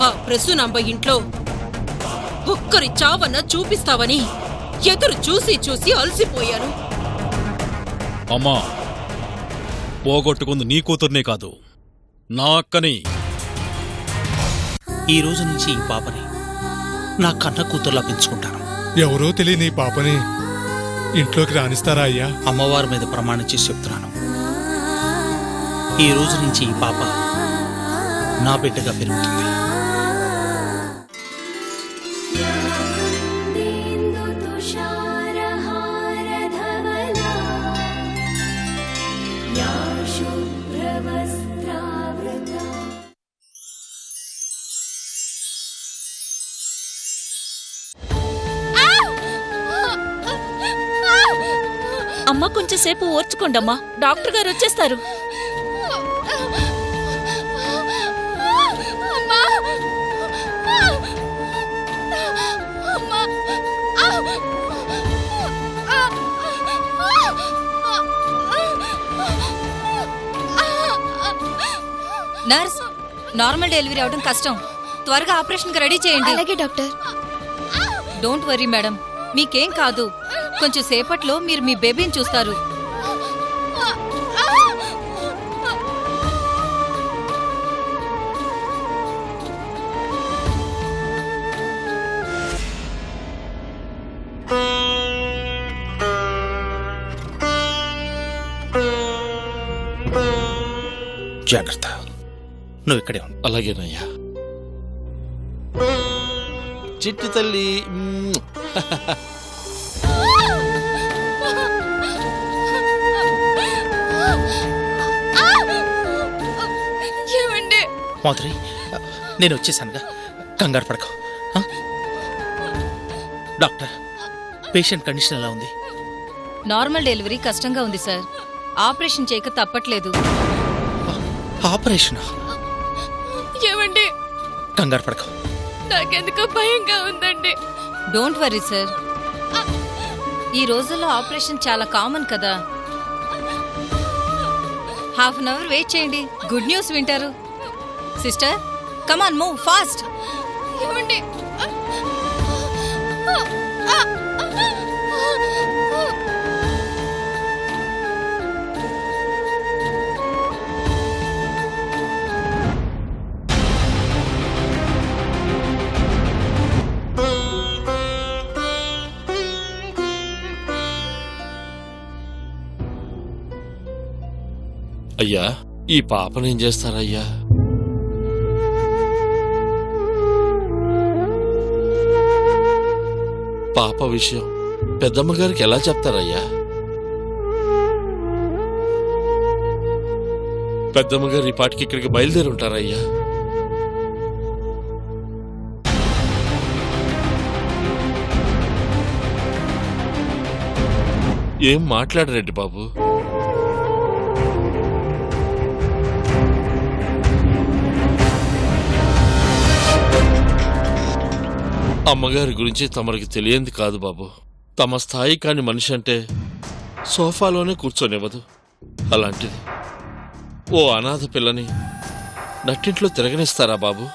ఆ ప్రసూనాంబ ఇంట్లో ఒక్కరి చావన్న చూపిస్తావని ఎదురు చూసి చూసి అలసిపోయాను. అమ్మా, పోగొట్టుకుంది నీ కూతుర్నే కాదు, నా అక్కని. ఈ రోజు నుంచి ఈ పాపని నా కన్న కూతుర్లా పెంచుకుంటాను. ఎవరో తెలియని ఈ పాపని ఇంట్లోకి రానిస్తారా అయ్యా? అమ్మవారి మీద ప్రమాణం చేసి చెప్తున్నాను. ఈ రోజు నుంచి ఈ పాప నా బిడ్డగా పెరుగుతుంది. అమ్మ కొంచెం సేపు ఓర్చుకోండమ్మా, డాక్టర్ గారు వచ్చేస్తారు. నర్స్, నార్మల్ డెలివరీ అవడం కష్టం, త్వరగా ఆపరేషన్ కి రెడీ చేయండి. అలాగే డాక్టర్. డోంట్ వరీ మేడం, మీకేం కాదు. కొంచెం సేపట్లో మీరు మీ బేబీని చూస్తారు. జాగ్రత్త, నువ్వు ఇక్కడే ఉండు. అలాగేనయ్యా. చిట్టి తల్లి. మాధురి, నేను వచ్చేసానుగా, కంగారు పడకు. డాక్టర్, పేషెంట్ కండిషన్ ఎలా ఉంది? నార్మల్ డెలివరీ కష్టంగా ఉంది సార్, ఆపరేషన్ చేయక తప్పట్లేదు. ఆపరేషన్? ఏమండి, కంగారు పడకు. నాకెందుకో భయంగా ఉందండి. డోంట్ వరీ సార్, ఈ రోజుల్లో ఆపరేషన్ చాలా కామన్ కదా. హాఫ్ అన్ అవర్ వెయిట్ చేయండి, గుడ్ న్యూస్ వింటారు. Sister, come on, move fast. ఏమండి, అయ్యా, ఈ పాపనేం చేస్తారయ్యా? పాప విషయం పెద్దమ్మగారికి ఎలా చెప్తారయ్యా? పెద్దమ్మగారు ఈ పాటికి ఇక్కడికి బయలుదేరి ఉంటారయ్యా. ఏం మాట్లాడరండి బాబు. అమ్మగారి గురించి తమరికి తెలియంది కాదు బాబు. తమ స్థాయి కాని మనిషి అంటే సోఫాలోనే కూర్చోనివ్వదు. అలాంటిది ఓ అనాథ పిల్లని నట్టింట్లో తిరగనిస్తారా బాబు?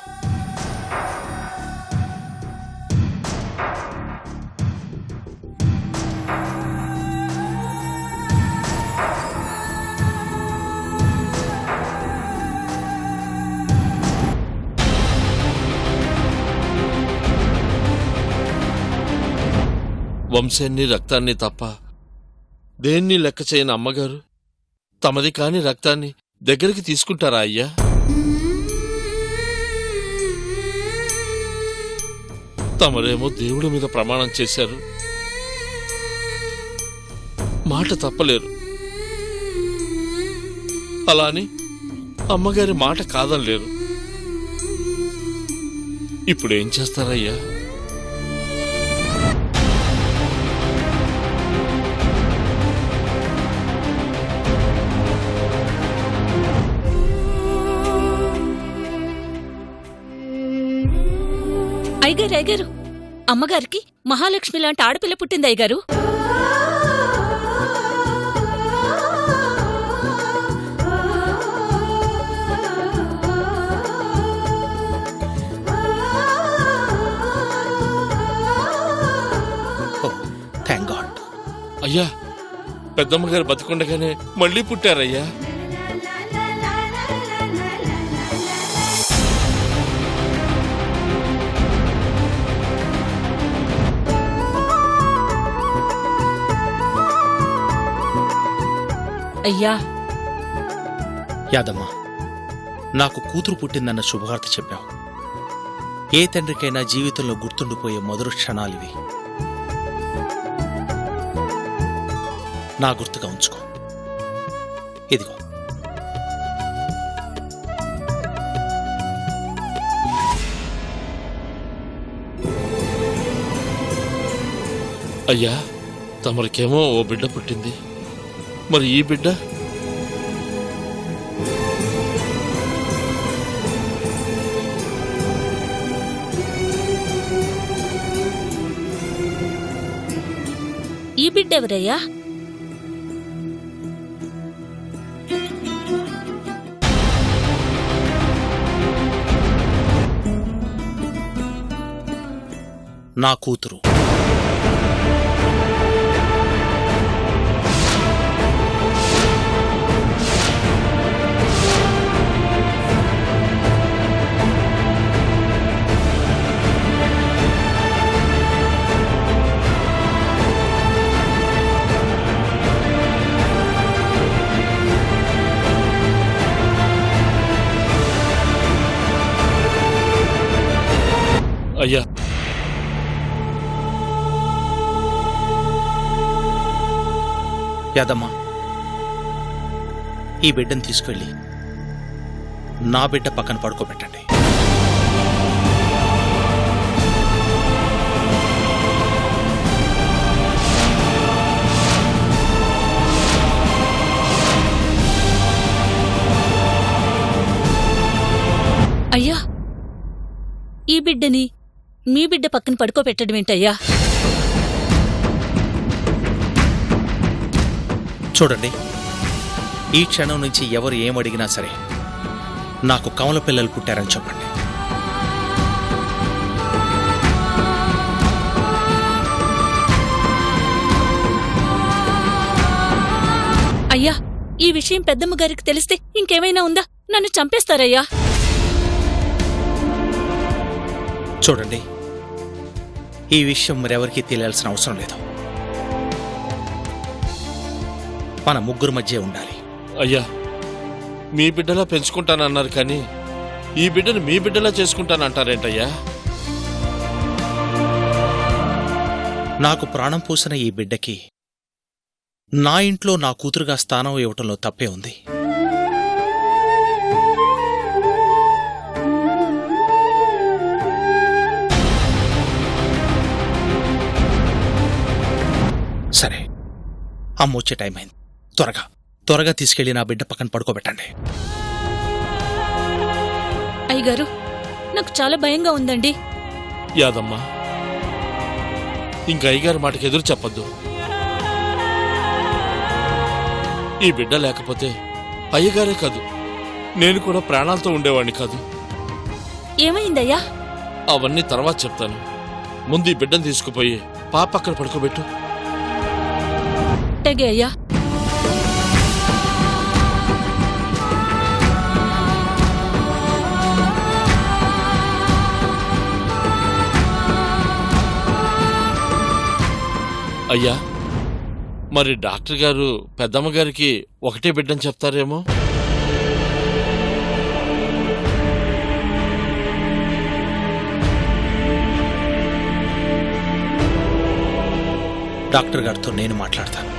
వంశాన్ని రక్తాన్ని తప్ప దేన్ని లెక్క చేయని అమ్మగారు తమది కాని రక్తాన్ని దగ్గరికి తీసుకుంటారా అయ్యా? తమరేమో దేవుడి మీద ప్రమాణం చేశారు, మాట తప్పలేరు. అలాని అమ్మగారి మాట కాదనలేరు. ఇప్పుడేం చేస్తారయ్యా? అయ్యగారు, అయ్యగారు, అమ్మగారికి మహాలక్ష్మి లాంటి ఆడపిల్ల పుట్టింది అయ్యగారు. అయ్యా పెద్దమ్మగారు బతికుండగానే మళ్ళీ పుట్టారయ్యా. అయ్యా యాదమ్మ, నాకు కూతురు పుట్టిందన్న శుభవార్త చెప్పావు. ఏ తండ్రికైనా జీవితంలో గుర్తుండిపోయే మధుర క్షణాలివి. నా గుర్తుగా ఉంచుకో. ఇదిగో. అయ్యా తమరికేమో ఓ బిడ్డ పుట్టింది, మరి ఈ బిడ్డ? ఈ బిడ్డెవరయ్యా? నా కూతురు. అయ్యా యాదమ్మా, ఈ బిడ్డను తీసుకెళ్ళి నా బిడ్డ పక్కన పడుకోబెట్టండి. అయ్యా, ఈ బిడ్డని మీ బిడ్డ పక్కన పడుకోబెట్టడం ఏంటయ్యా? చూడండి, ఈ క్షణం నుంచి ఎవరు ఏమడిగినా సరే నాకు కమల పిల్లలు పుట్టారని చెప్పండి. అయ్యా, ఈ విషయం పెద్దమ్మ గారికి తెలిస్తే ఇంకేమైనా ఉందా? నన్ను చంపేస్తారయ్యా. చూడండి, ఈ విషయం మరెవరికీ తెలియాల్సిన అవసరం లేదు. మన ముగ్గురు మధ్య ఉండాలి. అయ్యా మీ బిడ్డలా పెంచుకుంటానన్నారు కానీ ఈ బిడ్డను మీ బిడ్డలా చేసుకుంటానంటారేంటయ్యా? నాకు ప్రాణం పోసిన ఈ బిడ్డకి నా ఇంట్లో నా కూతురుగా స్థానం ఇవ్వటంలో తప్పే ఉంది. సరే, అమ్మ వచ్చే టైం అయింది. త్వరగా తీసుకెళ్లి నా బిడ్డ పక్కన పడుకోబెట్టండి. అయ్యగారు, నాకు చాలా భయంగా ఉందండి. యాదమ్మా, ఇంకా అయ్యగారి మాటకి ఎదురు చెప్పొద్దు. ఈ బిడ్డ లేకపోతే అయ్యగారే కాదు, నేను కూడా ప్రాణాలతో ఉండేవాణ్ణి కాదు. ఏమైందయ్యా? అవన్నీ తర్వాత చెప్తాను. ముందు ఈ బిడ్డను తీసుకుపోయి పాప పక్కన పడుకోబెట్టు. టగే అయ్యా. అయ్యా, మరి డాక్టర్ గారు పెద్దమ్మ గారికి ఒకటే బిడ్డని చెప్తారేమో? డాక్టర్ గారితో నేను మాట్లాడతాను.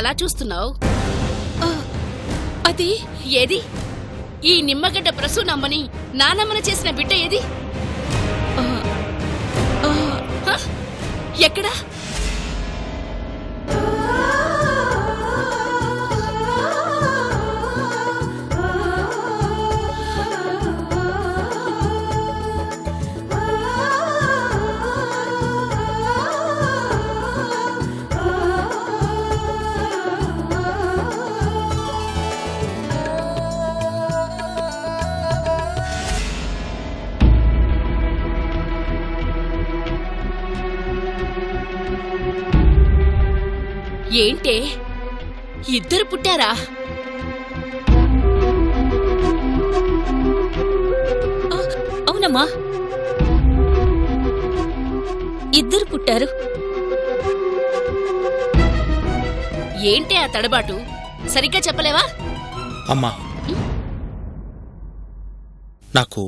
అలా చూస్తున్నావు? అది ఏది ఈ నిమ్మగడ్డ ప్రసూనమ్మని నానమ్మన చేసిన బిడ్డ ఏది? హ? ఎక్కడా? ఏంటే ఇద్దరు పుట్టారా? అవునమ్మా, ఇద్దరు పుట్టారు. ఏంటే ఆ తడబాటు? సరిగ్గా చెప్పలేవా? అమ్మా, నాకు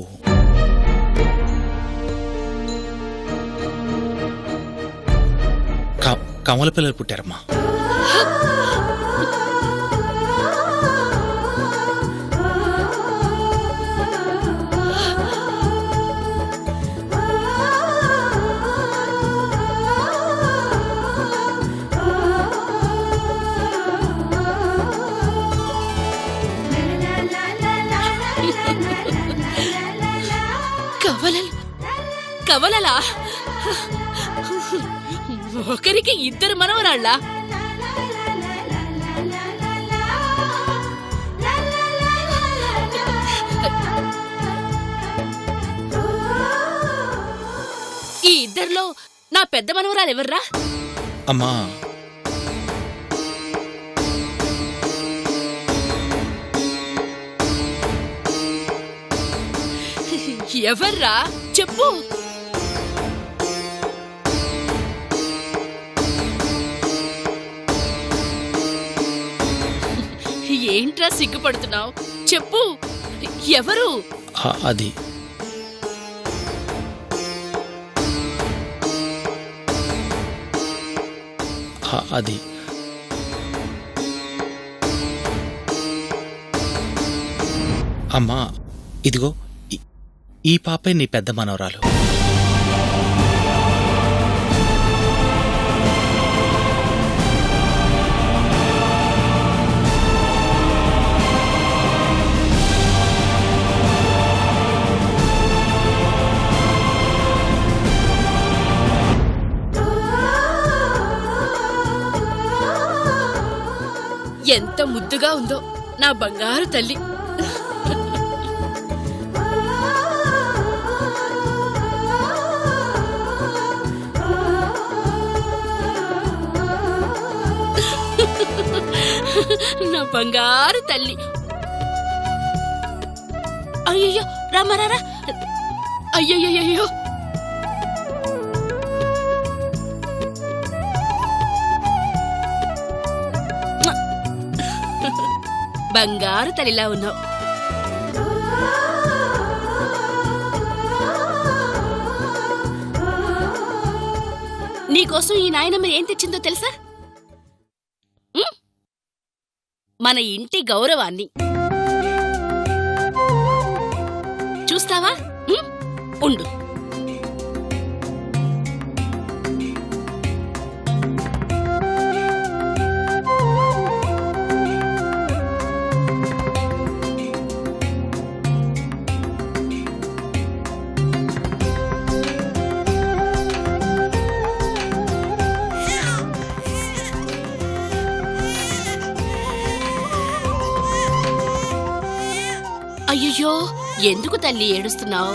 కమల పిల్లలు పుట్టారమ్మా. కవలలు కవలలా? ఒకరికి ఇద్దరు మనవరాళ్ళ? ఈ ఇద్దరిలో నా పెద్ద మనవరాలు ఎవర్రా? అమ్మా, ఎవర్రా చెప్పు. ఏంట్రా సిగ్గుపడుతున్నావు? చెప్పు, ఎవరు? అది అది అమ్మా, ఇదిగో ఈ పాపే నీ పెద్ద మనవరాలు. ఎంత ముద్దుగా ఉందో నా బంగారు తల్లి. నా బంగారు తల్లి. అయ్యయ్యో రామారా, అయ్యయ్యో బంగారు తల్లిలా ఉన్నావు. నీకోసం ఈ నాయనమ్మ ఏం తెచ్చిందో తెలుసా? మన ఇంటి గౌరవాన్ని. చూస్తావా? ఉండు. అయ్యయ్యో, ఎందుకు తల్లి ఏడుస్తున్నావు?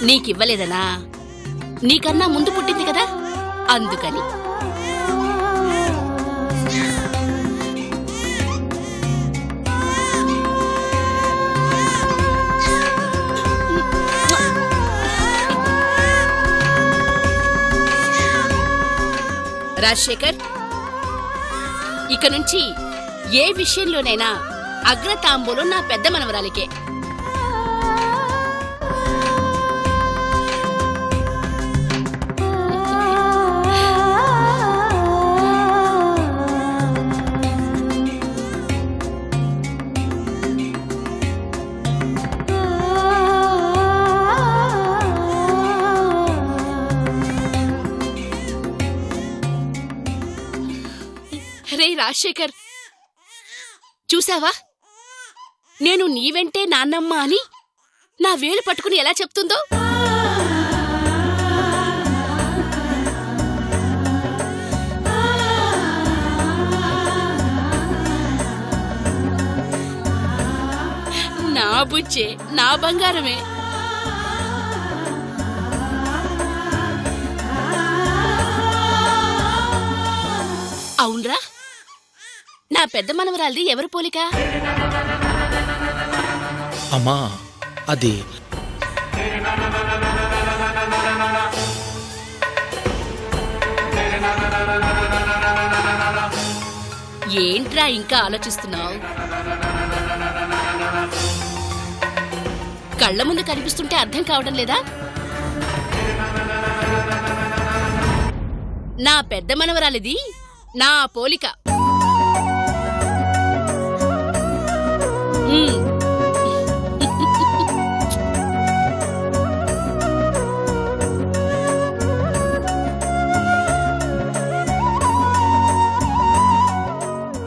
నీకివ్వలేదనా? నీకన్నా ముందు పుట్టింది కదా, అందుకని. రాజశేఖర్, ఇక నుంచి ఏ విషయంలోనైనా అగ్రతాంబూలం నా పెద్ద మనవరాలికే. రాజశేఖర్, చూసావా నేను నీ వెంటే నాన్నమ్మ అని నా వేలు పట్టుకుని ఎలా చెప్తుందో? నా బుచ్చే, నా బంగారమే. అవునరా, నా పెద్ద మనవరాల్ది ఎవరి పోలిక? అమ్మా అది ఏంట్రా ఇంకా ఆలోచిస్తున్నావు? కళ్ళ ముందు కనిపిస్తుంటే అర్థం కావడం లేదా? నా పెద్ద మనవరాలిది నా పోలిక.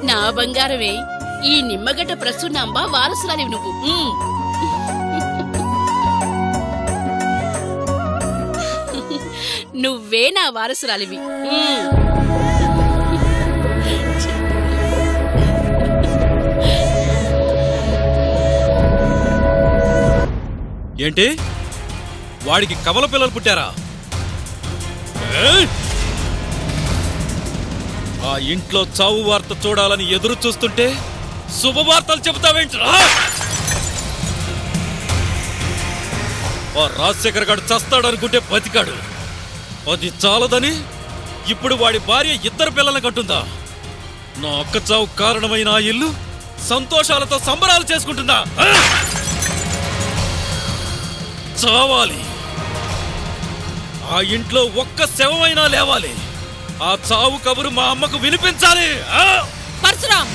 నా బంగారమే, ఈ నిమ్మగడ్డ ప్రసూనాంబ వారసురాలివి నువ్వు. నువ్వే నా వారసురాలివి. ఏంటి వాడికి కవల పిల్లలు పుట్టారా? ఏయ్! ఆ ఇంట్లో చావు వార్త చూడాలని ఎదురు చూస్తుంటే శుభవార్తలు చెబుతావేంట్రా? ఆ రాజశేఖర్ గారు చస్తాడనుకుంటే బతికాడు. అది చాలదని ఇప్పుడు వాడి భార్య ఇద్దరు పిల్లల్ని కంటుందా? నా అక్క చావు కారణమైన ఆ ఇల్లు సంతోషాలతో సంబరాలు చేసుకుంటుందా? చావాలి. ఆ ఇంట్లో ఒక్క శవమైనా లేవాలి. ఆ చావు కబురు మా అమ్మకు వినిపించాలి. పరశురాం,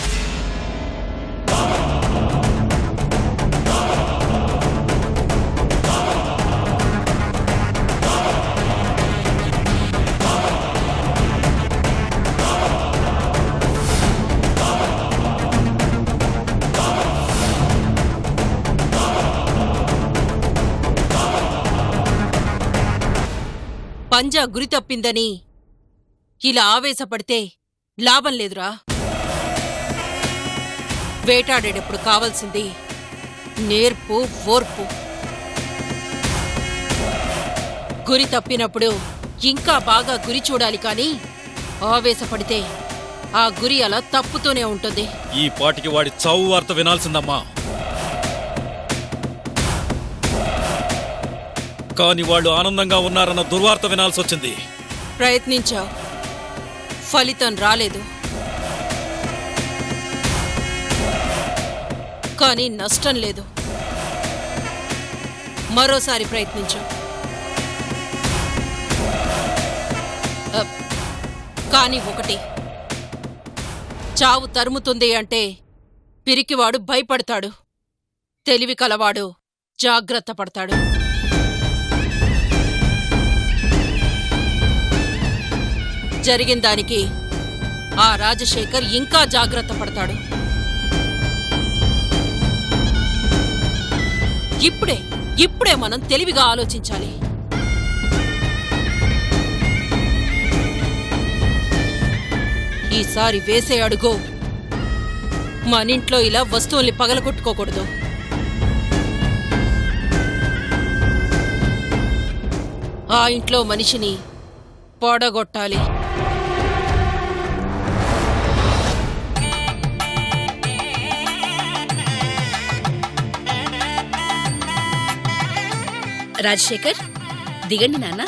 పంజా గురి తప్పిందని ఇలా ఆవేశపడితే లాభం లేదురా. వేటాడేటప్పుడు కావాల్సింది నేర్పు, ఓర్పు. గురి తప్పినప్పుడు ఇంకా బాగా గురి చూడాలి, కానీ ఆవేశపడితే ఆ గురి అలా తప్పుతూనే ఉంటుంది. ఈ పాటికి వాడి చావు వార్త వినాల్సిందమ్మా. కాని వాళ్ళు ఆనందంగా ఉన్నారన్న దుర్వార్త వినాల్సి వచ్చింది. ప్రయత్నించావు, ఫలితం రాలేదు. కానీ నష్టం లేదు. మరోసారి ప్రయత్నించు. కానీ ఒకటి, చావు తరుముతుంది అంటే పిరికివాడు భయపడతాడు, తెలివి కలవాడు జాగ్రత్త పడతాడు. జరిగిన దానికి ఆ రాజశేఖర్ ఇంకా జాగ్రత్త పడతాడు. ఇప్పుడే మనం తెలివిగా ఆలోచించాలి. ఈసారి వేసే అడుగు మనింట్లో ఇలా వస్తువుల్ని పగలగొట్టుకోకూడదు. ఆ ఇంట్లో మనిషిని పొడగొట్టాలి. రాజశేఖర్, దిగండి నాన్న.